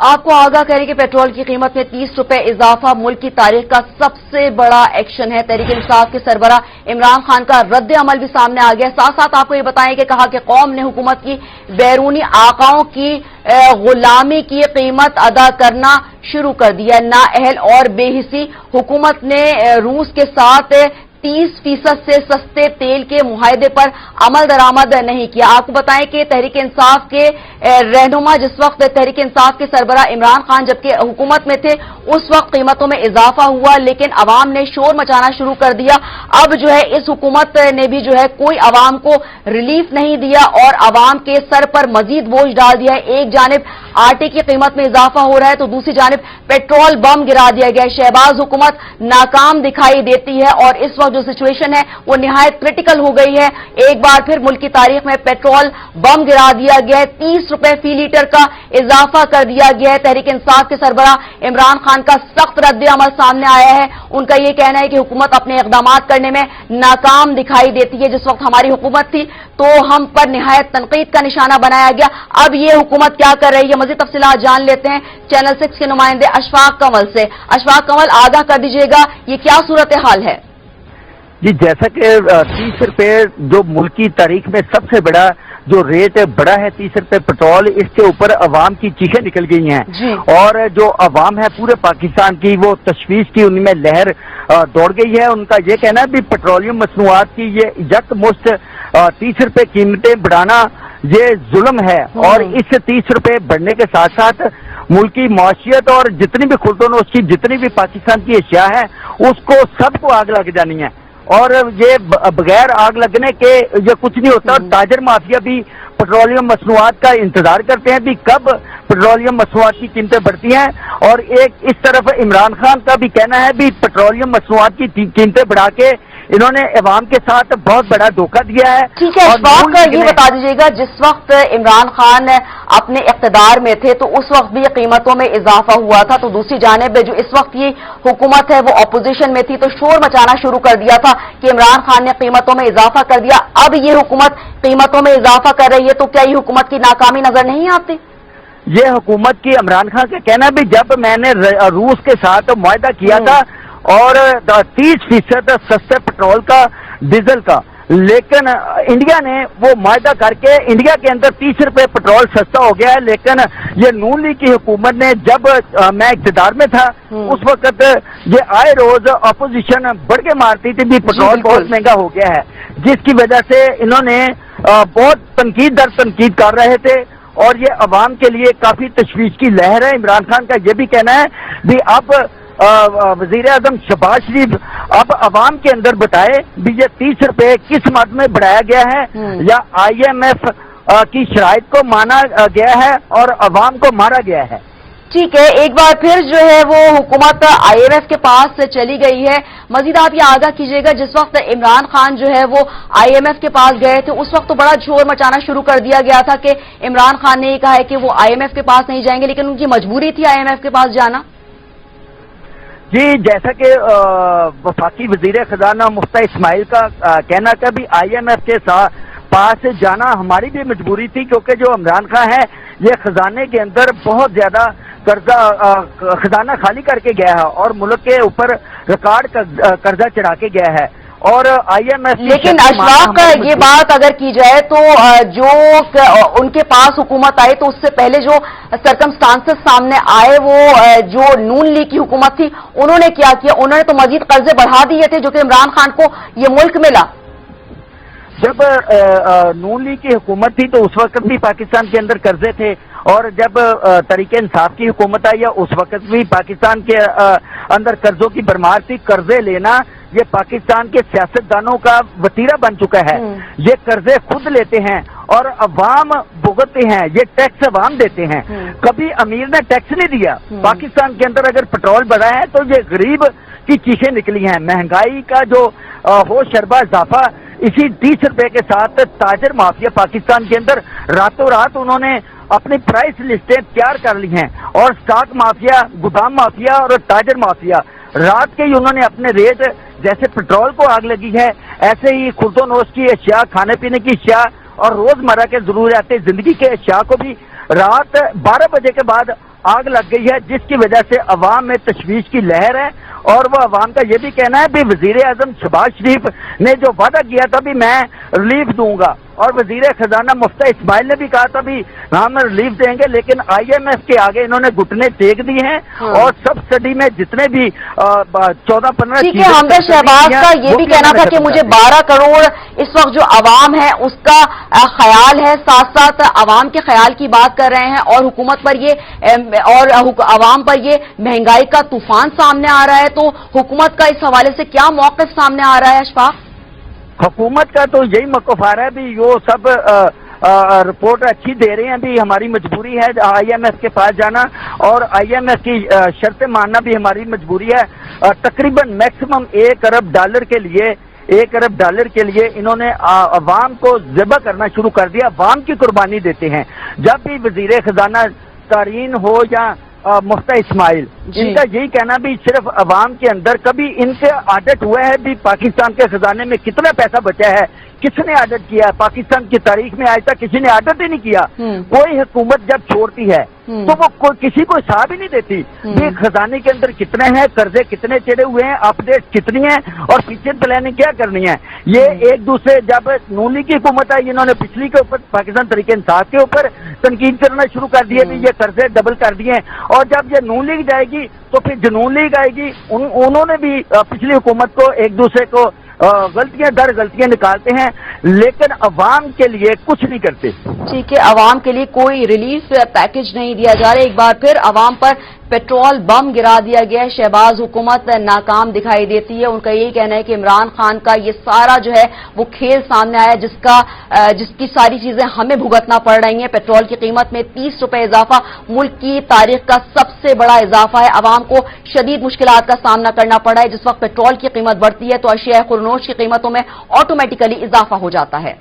آپ کو آگاہ کریں کہ پیٹرول کی قیمت میں 30 روپے اضافہ ملک کی تاریخ کا سب سے بڑا ایکشن ہے۔ تحریک انصاف کے سربراہ عمران خان کا رد عمل بھی سامنے آ گیا۔ ساتھ ساتھ آپ کو یہ بتائیں کہ کہا کہ قوم نے حکومت کی بیرونی آقاؤں کی غلامی کی قیمت ادا کرنا شروع کر دیا۔ نااہل اور بے حسی حکومت نے روس کے ساتھ 30% سے سستے تیل کے معاہدے پر عمل درآمد نہیں کیا۔ آپ کو بتائیں کہ تحریک انصاف کے رہنما جس وقت تحریک انصاف کے سربراہ عمران خان جبکہ حکومت میں تھے اس وقت قیمتوں میں اضافہ ہوا، لیکن عوام نے شور مچانا شروع کر دیا۔ اب جو ہے اس حکومت نے بھی جو ہے کوئی عوام کو ریلیف نہیں دیا اور عوام کے سر پر مزید بوجھ ڈال دیا ہے۔ ایک جانب آٹے کی قیمت میں اضافہ ہو رہا ہے تو دوسری جانب پیٹرول بم گرا دیا گیا ہے۔ شہباز حکومت ناکام دکھائی دیتی ہے اور اس وقت جو سچویشن ہے وہ نہایت کرٹیکل ہو گئی ہے۔ ایک بار پھر ملک کی تاریخ میں پیٹرول بم گرا دیا گیا ہے، 30 روپے فی لیٹر کا اضافہ کر دیا گیا ہے۔ تحریک انصاف کے سربراہ عمران خان کا سخت رد عمل سامنے آیا ہے۔ ان کا یہ کہنا ہے کہ حکومت اپنے اقدامات کرنے میں ناکام دکھائی دیتی ہے۔ جس وقت ہماری حکومت تھی تو ہم پر نہایت تنقید کا نشانہ بنایا گیا، اب یہ حکومت کیا کر رہی ہے؟ مزید تفصیلات جان لیتے ہیں چینل 6 کے نمائندے اشفاق کنول سے۔ اشفاق کنول، آگاہ کر دیجیے گا یہ کیا صورتحال ہے؟ جی، جیسا کہ 30 روپے جو ملک کی تاریخ میں سب سے بڑا جو ریٹ بڑا ہے 30 روپے پیٹرول، اس کے اوپر عوام کی چیخیں نکل گئی ہیں جی۔ اور جو عوام ہے پورے پاکستان کی وہ تشویش کی ان میں لہر دوڑ گئی ہے۔ ان کا یہ کہنا ہے بھی پیٹرولیم مصنوعات کی یہ یک مشت 30 روپے قیمتیں بڑھانا یہ ظلم ہے، اور اس 30 روپے بڑھنے کے ساتھ ساتھ ملکی معاشیت اور جتنی بھی خرد و نوش کی جتنی بھی پاکستان کی اشیاء ہیں اس کو سب کو آگ لگ جانی ہے، اور یہ بغیر آگ لگنے کے یہ کچھ نہیں ہوتا۔ تاجر مافیا بھی پیٹرولیم مصنوعات کا انتظار کرتے ہیں بھی کب پیٹرولیم مصنوعات کی قیمتیں بڑھتی ہیں، اور ایک اس طرف عمران خان کا بھی کہنا ہے بھی پیٹرولیم مصنوعات کی قیمتیں بڑھا کے انہوں نے عوام کے ساتھ بہت بڑا دھوکہ دیا ہے۔ ٹھیک ہے اشفاق، یہ بتا دیجیے گا جس وقت عمران خان اپنے اقتدار میں تھے تو اس وقت بھی قیمتوں میں اضافہ ہوا تھا، تو دوسری جانب جو اس وقت یہ حکومت ہے وہ اپوزیشن میں تھی تو شور مچانا شروع کر دیا تھا کہ عمران خان نے قیمتوں میں اضافہ کر دیا۔ اب یہ حکومت قیمتوں میں اضافہ کر رہی ہے تو کیا یہ حکومت کی ناکامی نظر نہیں آتی؟ یہ حکومت کی عمران خان کا کہنا بھی جب میں نے روس کے ساتھ معاہدہ کیا تھا اور 30% سستے پیٹرول کا ڈیزل کا، لیکن انڈیا نے وہ معاہدہ کر کے انڈیا کے اندر 30 روپے پیٹرول سستا ہو گیا ہے، لیکن یہ نون لیگ کی حکومت نے جب میں اقتدار میں تھا اس وقت یہ آئے روز اپوزیشن بڑھ کے مارتی تھی بھی پیٹرول بہت مہنگا ہو گیا ہے، جس کی وجہ سے انہوں نے بہت تنقید در تنقید کر رہے تھے، اور یہ عوام کے لیے کافی تشویش کی لہر ہے۔ عمران خان کا یہ بھی کہنا ہے بھی اب وزیر اعظم شہباز شریف اب عوام کے اندر بتائے بھی یہ 30 روپے کس مد میں بڑھایا گیا ہے، یا IMF کی شرائط کو مانا گیا ہے اور عوام کو مارا گیا ہے۔ ٹھیک ہے، ایک بار پھر جو ہے وہ حکومت IMF کے پاس چلی گئی ہے۔ مزید آپ یہ آگاہ کیجیے گا جس وقت عمران خان جو ہے وہ IMF کے پاس گئے تھے اس وقت تو بڑا شور مچانا شروع کر دیا گیا تھا کہ عمران خان نے یہ کہا ہے کہ وہ IMF کے پاس نہیں جائیں گے، لیکن ان کی مجبوری تھی IMF کے پاس جانا۔ جی، جیسا کہ وفاقی وزیر خزانہ مفتیٰ اسماعیل کا کہنا تھا بھی IMF کے پاس جانا ہماری بھی مجبوری تھی، کیونکہ جو عمران خان ہے یہ خزانے کے اندر بہت زیادہ خزانہ خالی کر کے گیا ہے اور ملک کے اوپر ریکارڈ قرضہ چڑھا کے گیا ہے، اور IMF لیکن اشفاق یہ بات اگر کی جائے تو جو ان کے پاس حکومت آئی تو اس سے پہلے جو سرکمسٹانسز سامنے آئے وہ جو نون لیگ کی حکومت تھی انہوں نے کیا کیا؟ انہوں نے تو مزید قرضے بڑھا دیے تھے جو کہ عمران خان کو یہ ملک ملا۔ جب نون لیگ کی حکومت تھی تو اس وقت بھی پاکستان کے اندر قرضے تھے، اور جب تحریک انصاف کی حکومت آئی اس وقت بھی پاکستان کے اندر قرضوں کی بھرمار تھی۔ قرضے لینا یہ پاکستان کے سیاستدانوں کا وتیرہ بن چکا ہے، یہ قرضے خود لیتے ہیں اور عوام بھگتتے ہیں، یہ ٹیکس عوام دیتے ہیں، کبھی امیر نے ٹیکس نہیں دیا۔ پاکستان کے اندر اگر پیٹرول بڑھا ہے تو یہ غریب کی چیخیں نکلی ہیں۔ مہنگائی کا جو ہو شربہ اضافہ اسی 30 روپے کے ساتھ تاجر مافیا پاکستان کے اندر راتوں رات انہوں نے اپنی پرائس لسٹیں تیار کر لی ہیں، اور سٹاک مافیا، گودام مافیا اور تاجر مافیا رات کے ہی انہوں نے اپنے ریٹ، جیسے پیٹرول کو آگ لگی ہے ایسے ہی خرد و نوش کی اشیاء، کھانے پینے کی اشیاء اور روزمرہ کے ضروریات زندگی کے اشیاء کو بھی رات 12 بجے کے بعد آگ لگ گئی ہے، جس کی وجہ سے عوام میں تشویش کی لہر ہے، اور وہ عوام کا یہ بھی کہنا ہے کہ وزیر اعظم شہباز شریف نے جو وعدہ کیا تھا بھی میں ریلیف دوں گا، اور وزیر خزانہ مفتیٰ اسماعیل نے بھی کہا تھا بھی ہم ریلیف دیں گے، لیکن IMF کے آگے انہوں نے گھٹنے ٹیک دیے ہیں، اور سبسڈی میں جتنے بھی 14-15 ٹھیک ہے، ہمدرد شہباز کا یہ بھی کہنا تھا کہ مجھے 12 کروڑ اس وقت جو عوام ہے اس کا خیال ہے، ساتھ ساتھ عوام کے خیال کی بات کر رہے ہیں، اور حکومت پر یہ اور عوام پر یہ مہنگائی کا طوفان سامنے آ رہا ہے، تو حکومت کا اس حوالے سے کیا موقف سامنے آ رہا ہے اشفاق؟ حکومت کا تو یہی موقف آ رہا ہے بھی وہ سب رپورٹ اچھی دے رہے ہیں، بھی ہماری مجبوری ہے IMF کے پاس جانا، اور IMF کی شرطیں ماننا بھی ہماری مجبوری ہے۔ تقریباً میکسیمم $1 ارب کے لیے انہوں نے عوام کو ذبح کرنا شروع کر دیا، عوام کی قربانی دیتے ہیں۔ جب بھی وزیر خزانہ تارین ہو یا مفتیٰ اسماعیل، ان کا یہی کہنا بھی صرف عوام کے اندر کبھی ان سے آڈٹ ہوا ہے بھی پاکستان کے خزانے میں کتنا پیسہ بچا ہے، کس نے آڈٹ کیا ہے؟ پاکستان کی تاریخ میں آج تک کسی نے آڈٹ ہی نہیں کیا۔ کوئی حکومت جب چھوڑتی ہے تو وہ کسی کو حساب ہی نہیں دیتی یہ خزانے کے اندر کتنے ہیں، قرضے کتنے چڑھے ہوئے ہیں، اپ ڈیٹ کتنی ہیں، اور فیوچر پلاننگ کیا کرنی ہے۔ یہ ایک دوسرے جب نون لیگ کی حکومت آئی، انہوں نے پچھلی کے اوپر پاکستان تحریک انصاف کے اوپر تنقید کرنا شروع کر دیے بھی یہ قرضے ڈبل کر دیے، اور جب یہ نون لیگ جائے گی تو پھر جنون لیگ آئے گی، انہوں نے بھی پچھلی حکومت کو ایک دوسرے کو غلطیاں در غلطیاں نکالتے ہیں، لیکن عوام کے لیے کچھ نہیں کرتے۔ ٹھیک ہے، عوام کے لیے کوئی ریلیف پیکج نہیں دیا جا رہا، ایک بار پھر عوام پر پیٹرول بم گرا دیا گیا ہے، شہباز حکومت ناکام دکھائی دیتی ہے۔ ان کا یہی کہنا ہے کہ عمران خان کا یہ سارا جو ہے وہ کھیل سامنے آیا، جس کی ساری چیزیں ہمیں بھگتنا پڑ رہی ہیں۔ پیٹرول کی قیمت میں 30 روپے اضافہ ملک کی تاریخ کا سب سے بڑا اضافہ ہے، عوام کو شدید مشکلات کا سامنا کرنا پڑا ہے۔ جس وقت پیٹرول کی قیمت بڑھتی ہے تو اشیاء خورنوش کی قیمتوں میں آٹومیٹیکلی اضافہ ہو جاتا ہے۔